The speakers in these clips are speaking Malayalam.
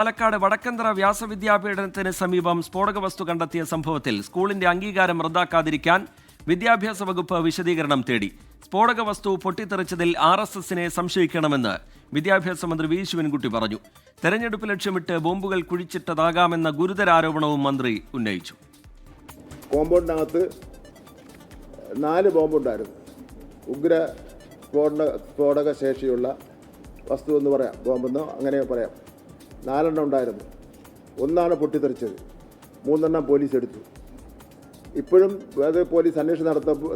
പാലക്കാട് വടക്കന്തറ വ്യാസവിദ്യാപീഠത്തിന് സമീപം സ്ഫോടക വസ്തു കണ്ടെത്തിയ സംഭവത്തിൽ സ്കൂളിന്റെ അംഗീകാരം റദ്ദാക്കാതിരിക്കാൻ വിദ്യാഭ്യാസ വകുപ്പ് വിശദീകരണം തേടി. സ്ഫോടക വസ്തു പൊട്ടിത്തെറിച്ചതിൽ RSSനെ സംശയിക്കണമെന്ന് വിദ്യാഭ്യാസ മന്ത്രി വി ശിവൻകുട്ടി പറഞ്ഞു. തെരഞ്ഞെടുപ്പ് ലക്ഷ്യമിട്ട് ബോംബുകൾ കുഴിച്ചിട്ടതാകാമെന്ന ഗുരുതര ആരോപണവും മന്ത്രി ഉന്നയിച്ചു. കോമ്പൗണ്ടിനകത്ത് 4 ബോംബുണ്ടായിരുന്നു. ഉഗ്ര സ്ഫോടക ശേഷിയുള്ള വസ്തു എന്ന് പറയാം, ബോംബെന്നോ അങ്ങനെ പറയാം. 4 എണ്ണം ഉണ്ടായിരുന്നു. 1 പൊട്ടിത്തെറിച്ചത്, 3 എണ്ണം പോലീസ് എടുത്തു. ഇപ്പോഴും അത് പോലീസ് അന്വേഷണം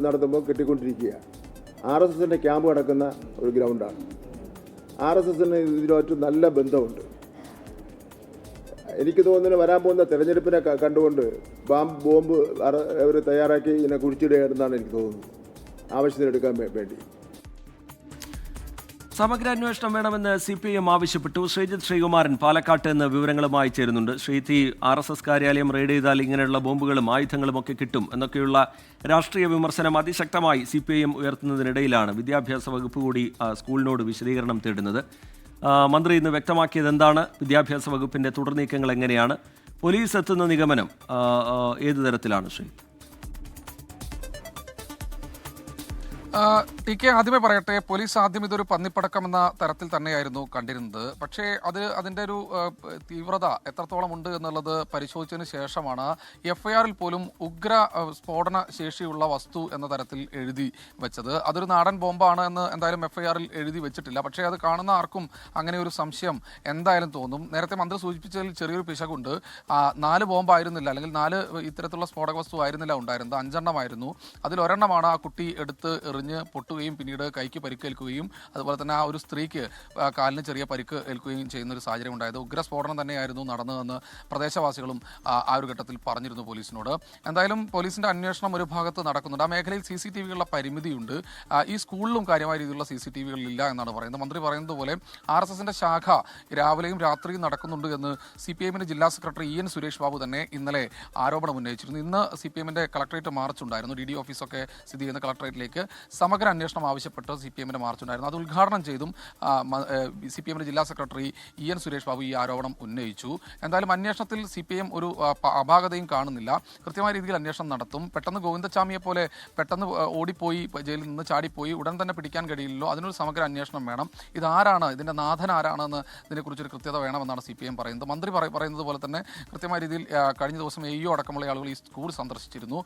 നടത്തുമ്പോൾ കിട്ടിക്കൊണ്ടിരിക്കുകയാണ്. RSSൻ്റെ ക്യാമ്പ് കിടക്കുന്ന ഒരു ഗ്രൗണ്ടാണ്. RSSന് ഇതിനോട്ട് നല്ല ബന്ധമുണ്ട്. എനിക്ക് തോന്നുന്നു വരാൻ പോകുന്ന തെരഞ്ഞെടുപ്പിനെ കണ്ടുകൊണ്ട് ബോംബ് അവർ തയ്യാറാക്കി ഇതിനെ കുഴിച്ചിടുകയാണെന്നാണ് എനിക്ക് തോന്നുന്നത്, ആവശ്യത്തിനെടുക്കാൻ വേണ്ടി. സമഗ്ര അന്വേഷണം വേണമെന്ന് CPIM ആവശ്യപ്പെട്ടു. ശ്രീജിത്ത് ശ്രീകുമാരൻ പാലക്കാട്ട് നിന്ന് വിവരങ്ങളുമായി ചേരുന്നുണ്ട്. ശ്രീതി, RSS കാര്യാലയം റെയ്ഡ് ചെയ്താൽ ഇങ്ങനെയുള്ള ബോംബുകളും ആയുധങ്ങളും ഒക്കെ കിട്ടും എന്നൊക്കെയുള്ള രാഷ്ട്രീയ വിമർശനം അതിശക്തമായി CPIM ഉയർത്തുന്നതിനിടയിലാണ് വിദ്യാഭ്യാസ വകുപ്പ് കൂടി സ്കൂളിനോട് വിശദീകരണം തേടുന്നത്. മന്ത്രി ഇന്ന് വ്യക്തമാക്കിയത് എന്താണ്? വിദ്യാഭ്യാസ വകുപ്പിന്റെ തുടർ നീക്കങ്ങൾ എങ്ങനെയാണ്? പോലീസ് എത്തുന്ന നിഗമനം ഏതു തരത്തിലാണ് ശ്രീ? TK, ആദ്യമേ പറയട്ടെ, പോലീസ് ആദ്യം ഇതൊരു പന്നിപ്പടക്കം എന്ന തരത്തിൽ തന്നെയായിരുന്നു കണ്ടിരുന്നത്. പക്ഷേ അതിൻ്റെ ഒരു തീവ്രത എത്രത്തോളം ഉണ്ട് എന്നുള്ളത് പരിശോധിച്ചതിന് ശേഷമാണ് FIR പോലും ഉഗ്ര സ്ഫോടന ശേഷിയുള്ള വസ്തു എന്ന തരത്തിൽ എഴുതി വെച്ചത്. അതൊരു നാടൻ ബോംബാണ് എന്ന് എന്തായാലും FIR എഴുതി വെച്ചിട്ടില്ല. പക്ഷേ അത് കാണുന്ന ആർക്കും അങ്ങനെ ഒരു സംശയം എന്തായാലും തോന്നും. നേരത്തെ മന്ത്രി സൂചിപ്പിച്ചതിൽ ചെറിയൊരു പിശകുണ്ട്. 4 ബോംബായിരുന്നില്ല, അല്ലെങ്കിൽ 4 ഇത്തരത്തിലുള്ള സ്ഫോടക വസ്തു ആയിരുന്നില്ല ഉണ്ടായിരുന്നത്, 5 എണ്ണമായിരുന്നു. അതിലൊരെണ്ണമാണ് ആ കുട്ടി എടുത്ത് പൊട്ടുകയും പിന്നീട് കൈക്ക് പരിക്കേൽക്കുകയും അതുപോലെ തന്നെ ആ ഒരു സ്ത്രീക്ക് കാലിന് ചെറിയ പരിക്ക് ഏൽക്കുകയും ചെയ്യുന്ന ഒരു സാഹചര്യം ഉണ്ടായത്. ഉഗ്രസ്ഫോടനം തന്നെയായിരുന്നു നടന്നതെന്ന് പ്രദേശവാസികളും ആ ഒരു ഘട്ടത്തിൽ പറഞ്ഞിരുന്നു പോലീസിനോട്. എന്തായാലും പോലീസിന്റെ അന്വേഷണം ഒരു ഭാഗത്ത് നടക്കുന്നുണ്ട്. ആ മേഖലയിൽ CCTVകളുടെ പരിമിതിയുണ്ട്. ഈ സ്കൂളിലും കാര്യമായ രീതിയിലുള്ള CCTVകൾ ഇല്ല എന്നാണ് പറയുന്നത്. മന്ത്രി പറയുന്നത് പോലെ RSSന്റെ ശാഖ രാവിലെയും രാത്രിയും നടക്കുന്നുണ്ട് എന്ന് CPIMന്റെ ജില്ലാ സെക്രട്ടറി EN സുരേഷ് ബാബു തന്നെ ഇന്നലെ ആരോപണം ഉന്നയിച്ചിരുന്നു. ഇന്ന് CPIMന്റെ കളക്ടറേറ്റ് മാർച്ച് ഉണ്ടായിരുന്നു. DD ഓഫീസൊക്കെ സ്ഥിതി ചെയ്യുന്ന കളക്ടറേറ്റിലേക്ക് സമഗ്ര അന്വേഷണം ആവശ്യപ്പെട്ട് CPIMന്റെ മാർച്ച് ഉണ്ടായിരുന്നു. അത് ഉദ്ഘാടനം ചെയ്തും CPIMന്റെ ജില്ലാ സെക്രട്ടറി EN സുരേഷ് ബാബു ഈ ആരോപണം ഉന്നയിച്ചു. എന്തായാലും അന്വേഷണത്തിൽ CPIM ഒരു അപാകതയും കാണുന്നില്ല. കൃത്യമായ രീതിയിൽ അന്വേഷണം നടത്തും. പെട്ടെന്ന് ഗോവിന്ദച്ചാമിയെ പോലെ പെട്ടെന്ന് ഓടിപ്പോയി ജയിലിൽ നിന്ന് ചാടിപ്പോയി ഉടൻ തന്നെ പിടിക്കാൻ കഴിയില്ലല്ലോ. അതിനൊരു സമഗ്ര അന്വേഷണം വേണം. ഇതാരാണ്, ഇതിൻ്റെ നാഥൻ ആരാണെന്ന് ഇതിനെക്കുറിച്ചൊരു കൃത്യത വേണമെന്നാണ് CPIM പറയുന്നത്. മന്ത്രി പറയുന്നത് പോലെ തന്നെ കൃത്യമായ രീതിയിൽ കഴിഞ്ഞ ദിവസം AEO അടക്കമുള്ള ആളുകൾ ഈ സ്കൂൾ സന്ദർശിച്ചിരുന്നു.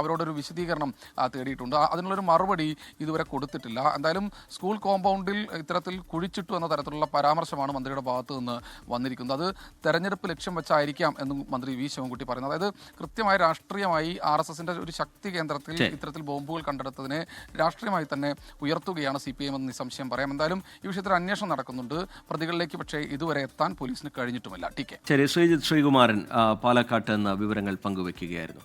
അവരോടൊരു വിശദീകരണം തേടിയിട്ടുണ്ട്. അതിനുള്ളൊരു മറുപടി ഇതുവരെ കൊടുത്തിട്ടില്ല. എന്തായാലും സ്കൂൾ കോമ്പൗണ്ടിൽ ഇത്തരത്തിൽ കുഴിച്ചിട്ടു എന്ന തരത്തിലുള്ള പരാമർശമാണ് മന്ത്രിയുടെ ഭാഗത്ത് നിന്ന് വന്നിരിക്കുന്നത്. അത് തെരഞ്ഞെടുപ്പ് ലക്ഷ്യം വെച്ചായിരിക്കാം എന്നും മന്ത്രി വി ശിവൻകുട്ടി പറയുന്നത്. അതായത് കൃത്യമായി രാഷ്ട്രീയമായി RSSന്റെ ഒരു ശക്തി കേന്ദ്രത്തിൽ ഇത്തരത്തിൽ ബോംബുകൾ കണ്ടെടുത്തതിനെ രാഷ്ട്രീയമായി തന്നെ ഉയർത്തുകയാണ് CPIM എന്ന് നിസ്സംശയം പറയാം. എന്തായാലും ഈ വിഷയത്തിൽ അന്വേഷണം നടക്കുന്നുണ്ട്. പ്രതികളിലേക്ക് പക്ഷേ ഇതുവരെ എത്താൻ പോലീസിന് കഴിഞ്ഞിട്ടുമില്ല. TK. ശരി, ശ്രീജിത്ത് ശ്രീകുമാരൻ പാലക്കാട്ട് നിന്ന് വിവരങ്ങൾ പങ്കുവയ്ക്കുകയായിരുന്നു.